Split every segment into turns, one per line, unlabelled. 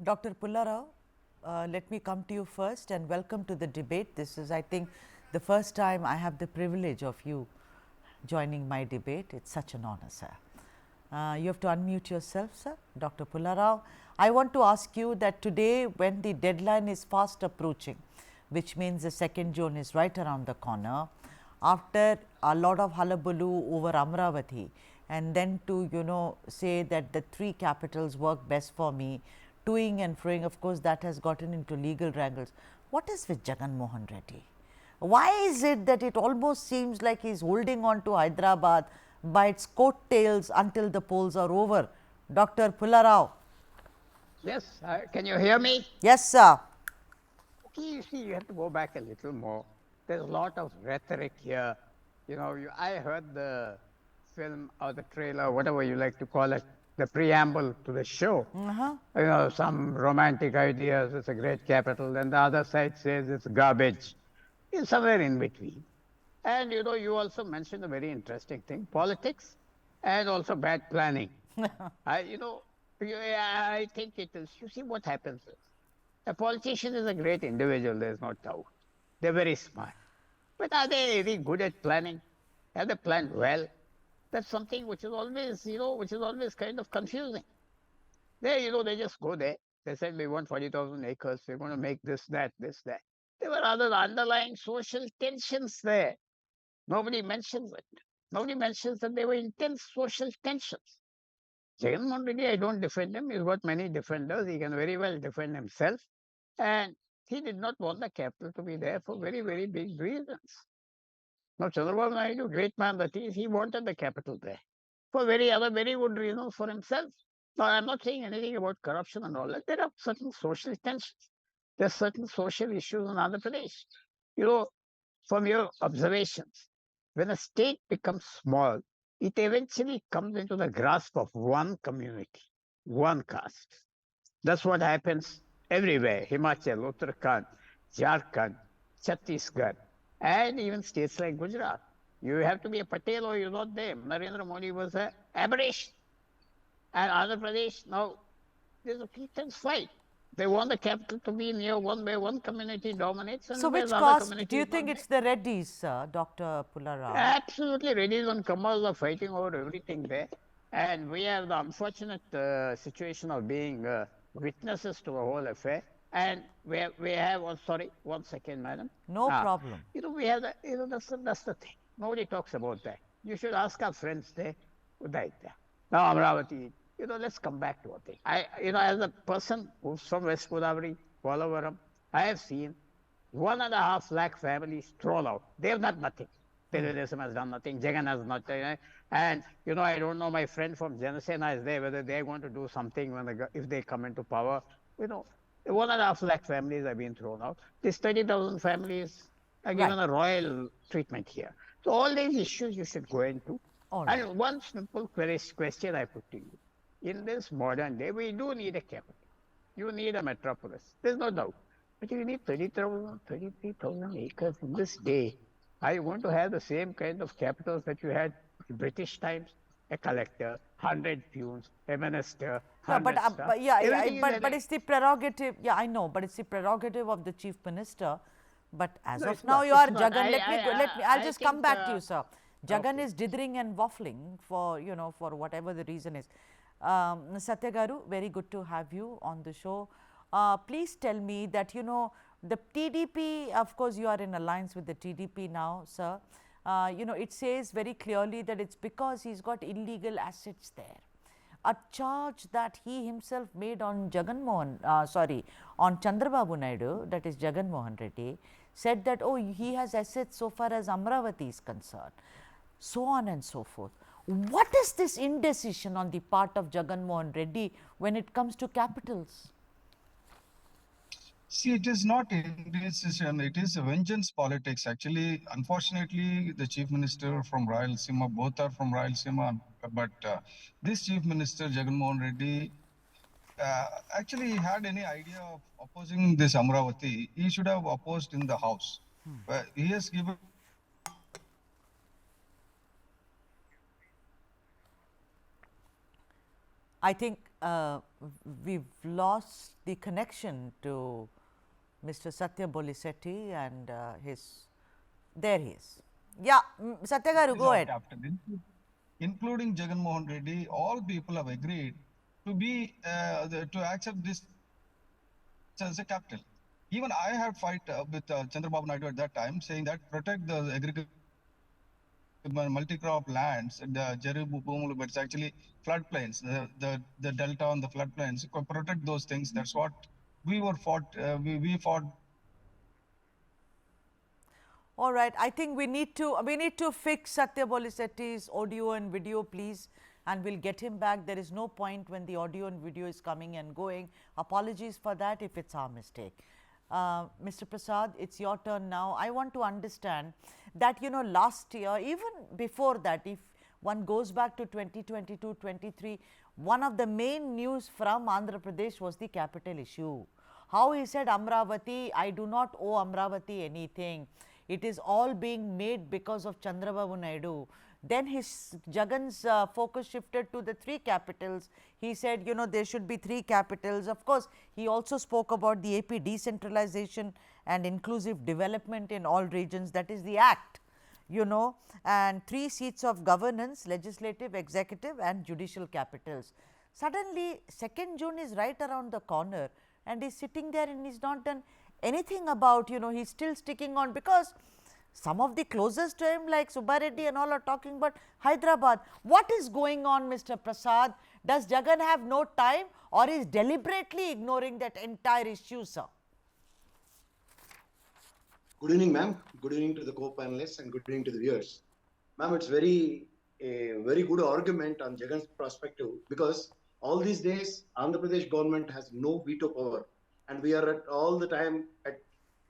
Dr. Pullarao, let me come to you first and welcome to the debate. This is, I think, the first time I have the privilege of you joining my debate. It's such an honor, sir. You have to unmute yourself, sir. Dr. Pullarao, I want to ask you that today, when the deadline is fast approaching, which means the 2nd June is right around the corner, after a lot of hullabaloo over Amaravati, and then to say that the 3 capitals work best for me, toing and froing, of course, that has gotten into legal wrangles. What is with Jagan Mohan Reddy? Why is it that it almost seems like he is holding on to Hyderabad by its coattails until the polls are over? Dr. Pullarao.
Yes, can you hear me?
Yes, sir.
Okay, you see, you have to go back a little more. There's a lot of rhetoric here. I heard the film or the trailer, whatever you like to call it, the preamble to the show. Some romantic ideas, it's a great capital, and the other side says it's garbage. It's somewhere in between. And you also mentioned a very interesting thing, politics and also bad planning. I think it is, you see what happens is, a politician is a great individual, there's no doubt. They're very smart. But are they really good at planning? Have they planned well? That's something which is always, which is always kind of confusing. They just go there. They said, we want 40,000 acres. We're going to make this, that, this, that. There were other underlying social tensions there. Nobody mentions it. Nobody mentions that there were intense social tensions. Jagan Mohan Reddy, I don't defend him. He's got many defenders. He can very well defend himself. And he did not want the capital to be there for very, very big reasons. Now, Chandrababu Naidu, great man that is, he wanted the capital there for very good reasons for himself. Now, I'm not saying anything about corruption and all that. There are certain social tensions. There are certain social issues in Andhra Pradesh. From your observations, when a state becomes small, it eventually comes into the grasp of one community, one caste. That's what happens everywhere. Himachal, Uttarakhand, Jharkhand, Chhattisgarh, and even states like Gujarat. You have to be a Patel or you're not there. Narendra Modi was an aberration. And Andhra Pradesh, now, there's a intense fight. They want the capital to be near one where one community dominates and
So,
where
which
the other
caste? Do
community
you
is not
think
there.
it's the Reddys, Dr. Pullarao?
Absolutely, Reddy's and Kamal are fighting over everything there. And we have the unfortunate situation of being witnesses to a whole affair. And we have, oh, sorry, 1 second, madam.
No problem.
We have the, that's the thing. Nobody talks about that. You should ask our friends there who died there. Now, Amaravati, let's come back to a thing. As a person who's from West Godavari, Pullarao, I have seen 1.5 lakh families thrown out. They have done nothing. Telugu has done nothing. Jagan has not. And I don't know. My friend from Janasena is there. Whether they're going to do something if they come into power. 1.5 lakh families have been thrown out. These 30,000 families are given a royal treatment here. So all these issues you should go into.
Right.
And one simple question I put to you: in this modern day, we do need a capital. You need a metropolis. There's no doubt. But you need 30,000, 33,000 acres in this day. Are you going to have the same kind of capitals that you had in British times? A collector, 100 peons, a minister, 100 staff.
But it's the prerogative. Yeah, I know, but it's the prerogative of the chief minister. But as
No,
of
it's
now,
not.
you
It's
are
not.
Jagan. I'll
I
just
think,
come back to you, sir. Jagan
okay.
is dithering and waffling for for whatever the reason is. Satya Garu, very good to have you on the show. Please tell me that the TDP. Of course, you are in alliance with the TDP now, sir. It says very clearly that it's because he's got illegal assets there. A charge that he himself made on on Chandrababu Naidu, that is Jagan Mohan Reddy, said that, oh, he has assets so far as Amaravati is concerned, so on and so forth. What is this indecision on the part of Jagan Mohan Reddy when it comes to capitals?
See, it is not indecision, it is vengeance politics. Actually, unfortunately, the Chief Minister from Rayalaseema, both are from Rayalaseema, but this Chief Minister, Jagan Mohan Reddy, actually had any idea of opposing this Amaravati, he should have opposed in the House. He has given.
I think uh, we've lost the connection to Mr. Satya Bolisetty and there he is. Yeah, Satya garu,
is
go
our
ahead.
captain. Including Jagan Mohan Reddy, all people have agreed to be to accept this as a capital. Even I had fight with Chandrababu Naidu at that time, saying that protect the agriculture, multi-crop lands, the Jerubu Bhumulu, but it's actually floodplains, the delta on the floodplains, protect those things. That's what we were fought. We fought.
All right, I think we need to fix Satya Bolisetty's audio and video, please, and we'll get him back. There is no point when the audio and video is coming and going. Apologies for that if it's our mistake. Mr. Prasad, it's your turn now. I want to understand that, you know, last year, even before that, if one goes back to 2022-23, one of the main news from Andhra Pradesh was the capital issue. How he said, Amaravati, I do not owe Amaravati anything. It is all being made because of Chandrababu Naidu. Then Jagan's focus shifted to the 3 capitals. He said, you know, there should be 3 capitals. Of course, he also spoke about the AP decentralization and inclusive development in all regions. That is the act, you know, and 3 seats of governance, legislative, executive and judicial capitals. Suddenly, 2nd June is right around the corner and he's sitting there and he's not done anything about, you know, he's still sticking on, because some of the closest to him like Subba Reddy and all are talking about Hyderabad. What is going on, Mr. Prasad? Does Jagan have no time or is deliberately ignoring that entire issue, sir?
Good evening, ma'am. Good evening to the co-panelists and good evening to the viewers. Ma'am, it's a very good argument on Jagan's perspective, because all these days Andhra Pradesh government has no veto power and we are all the time at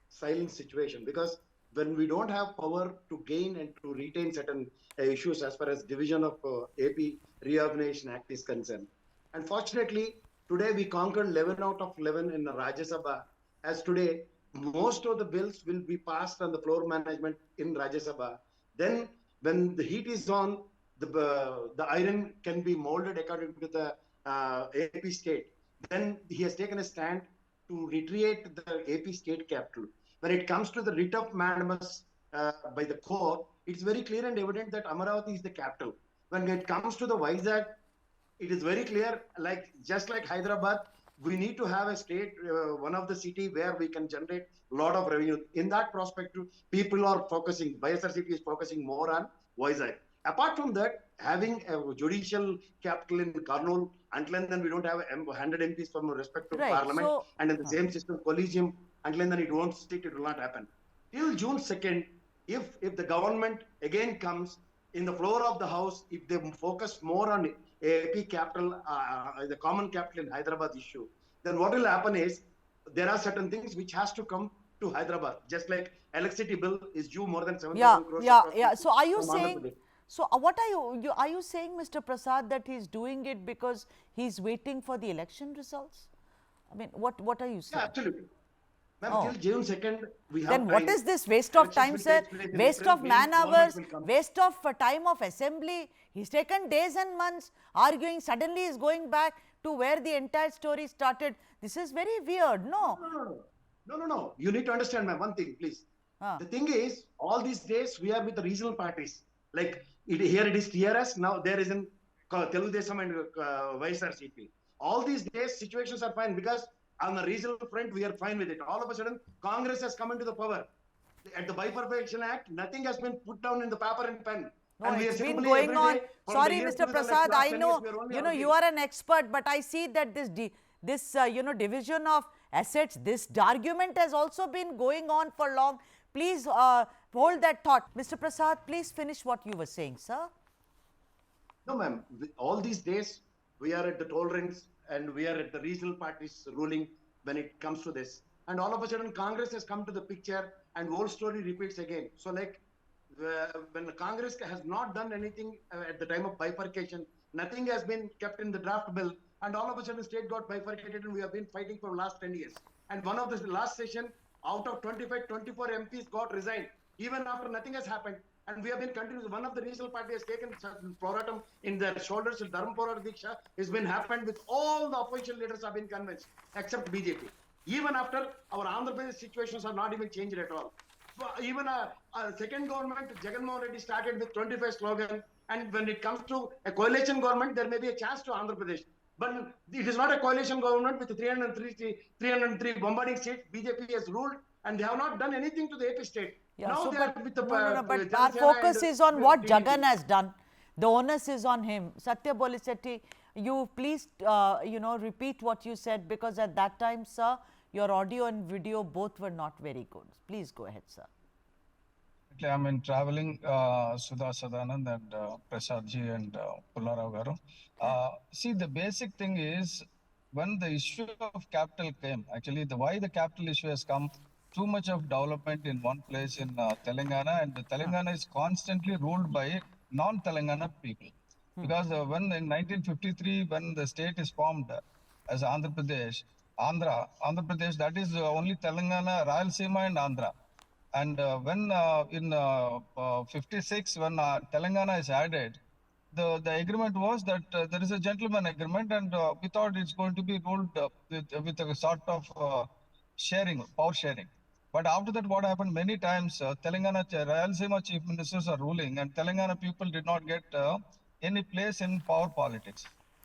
silent situation, because when we don't have power to gain and to retain certain issues as far as division of AP Reorganization Act is concerned. Unfortunately, today we conquered 11 out of 11 in the Rajya Sabha, as today most of the bills will be passed on the floor management in Rajya Sabha. Then when the heat is on, the iron can be molded according to the AP state. Then he has taken a stand to reiterate the AP state capital. When it comes to the writ of mandamus by the court, it's very clear and evident that Amaravati is the capital. When it comes to the Vizag, it is very clear, like just like Hyderabad, we need to have a state, one of the city where we can generate a lot of revenue. In that perspective, people are focusing, YSRCP is focusing more on Vizag. Apart from that, having a judicial capital in Kurnool, until and then we don't have 100 MPs from respective parliament, so, and in the same system, collegium, until and then it won't stick, it will not happen. Till June 2nd, if the government again comes in the floor of the house, if they focus more on AP capital, the common capital in Hyderabad issue, then what will happen is there are certain things which has to come to Hyderabad, just like electricity bill is due more than 7,000 crores.
Yeah. So are you saying? So what are you saying, Mr. Prasad, that he's doing it because he's waiting for the election results? I mean, what are you saying?
Yeah, absolutely. Ma'am, till June 2nd, we have.
Then what is this waste of time, sir? Waste of man hours, waste of time of assembly. He's taken days and months arguing, suddenly he's going back to where the entire story started. This is very weird, no?
No. You need to understand, ma'am, one thing, please. The thing is, all these days, we are with the regional parties. Like, here it is TRS, now there is in Telugu-desam and YSRCP. All these days, situations are fine because on the regional front, we are fine with it. All of a sudden, Congress has come into the power. At the Bifurcation Act, nothing has been put down in the paper and pen.
No,
and
it's been going on. Sorry, Mr. Prasad, I know, you are an expert, but I see that this division of assets, this argument has also been going on for long. Please hold that thought. Mr. Prasad, please finish what you were saying, sir.
No, ma'am. All these days, we are at the tolerance and we are at the regional parties ruling when it comes to this. And all of a sudden, Congress has come to the picture and whole story repeats again. So like when the Congress has not done anything at the time of bifurcation, nothing has been kept in the draft bill. And all of a sudden, state got bifurcated and we have been fighting for the last 10 years. And one of the last session, out of 24 MPs got resigned, even after nothing has happened. and we have been continuous. One of the regional party has taken certain Poratam in their shoulders. Dharma Porata Diksha has been happened with all the opposition leaders have been convinced, except BJP. Even after our Andhra Pradesh situations are not even changed at all. Even a second government, Jagan Mohan Reddy started with 25 slogan, and when it comes to a coalition government, there may be a chance to Andhra Pradesh. But it is not a coalition government with 303 bombarding seats. BJP has ruled, and they have not done anything to the AP state.
Yeah,
Now
so
they
but
are with the
no, but our
Janasena
focus
and
is on what
TDP.
Jagan has done. The onus is on him. Satya Bolisetty, you please, repeat what you said, because at that time, sir, your audio and video both were not very good. Please go ahead, sir.
I'm in traveling, Sudha Sadanand and Prasadji and Pullarao garu. See, the basic thing is when the issue of capital came, actually, why the capital issue has come, too much of development in one place in Telangana, and the Telangana is constantly ruled by non-Telangana people. Because when in 1953, when the state is formed as Andhra Pradesh, Andhra Pradesh, that is only Telangana, Rayalaseema and Andhra. And when in 56, when Telangana is added, the agreement was that there is a gentleman agreement, and we thought it's going to be ruled with a sort of sharing, power sharing. But after that, what happened many times, Rayalaseema chief ministers are ruling, and Telangana people did not get any place in power politics.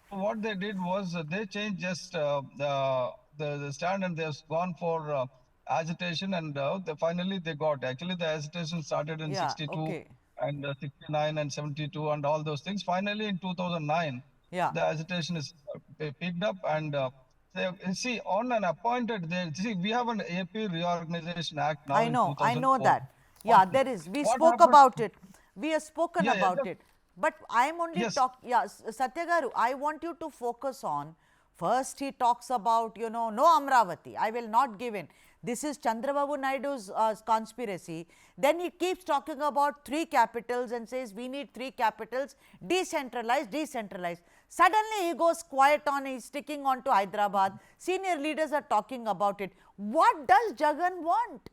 So what they did was they changed just the stand, and they've gone for agitation, and finally they got. Actually, the agitation started in
Yeah,
62
okay.
and 69 and 72 and all those things. Finally, in 2009,
Yeah.
the agitation is picked up, and see, on an appointed, see, we have an AP Reorganization Act now in
I know
2004.
that. Yeah, there is. We
What
spoke
happened?
about it. We have spoken
Yeah,
about it. But I am only
yes.
yeah, Satya Garu, I want you to focus on, first he talks about, no Amaravati, I will not give in. This is Chandrababu Naidu's conspiracy. Then he keeps talking about 3 capitals and says we need 3 capitals, decentralized, decentralized. Suddenly he goes quiet on, he's sticking on to Hyderabad. Senior leaders are talking about it. What does Jagan want?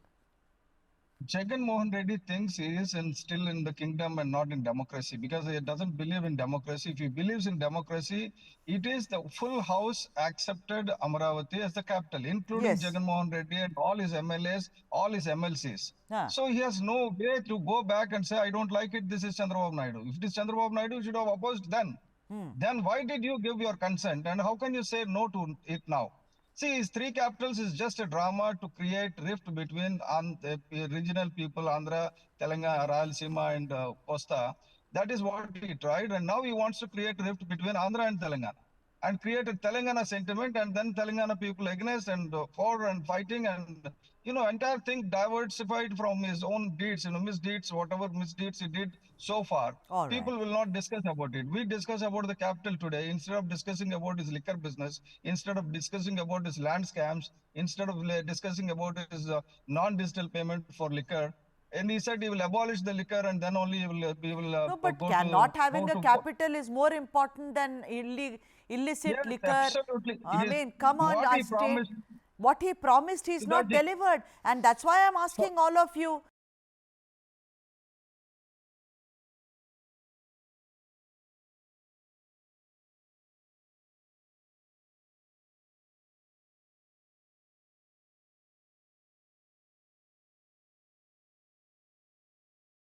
Jagan Mohan Reddy thinks he is still in the kingdom and not in democracy, because he doesn't believe in democracy. If he believes in democracy, it is the full house accepted Amaravati as the capital, including
Yes.
Jagan Mohan Reddy and all his MLAs, all his MLCs.
Huh.
So he has no way to go back and say, I don't like it, this is Chandrababu Naidu. If it is Chandrababu Naidu, you should have opposed then. Then why did you give your consent, and how can you say no to it now? See, his 3 capitals is just a drama to create rift between the regional people, Andhra, Telangana, Rayalaseema, and Costa. That is what he tried, and now he wants to create rift between Andhra and Telangana, and create a Telangana sentiment, and then Telangana people against and for and fighting, and entire thing diversified from his own deeds, misdeeds, whatever misdeeds he did so far.
All right.
People will not discuss about it. We discuss about the capital today instead of discussing about his liquor business, instead of discussing about his land scams, instead of discussing about his non-digital payment for liquor. And he said he will abolish the liquor, and then only he will
No, but
go
not
go
having a
to
capital is more important than illicit
yes,
liquor.
absolutely.
I mean, come on,
What
I
he
state.
promised.
What he promised, he's not
Siddharth ji,
delivered. And that's why I'm
so
asking all of you,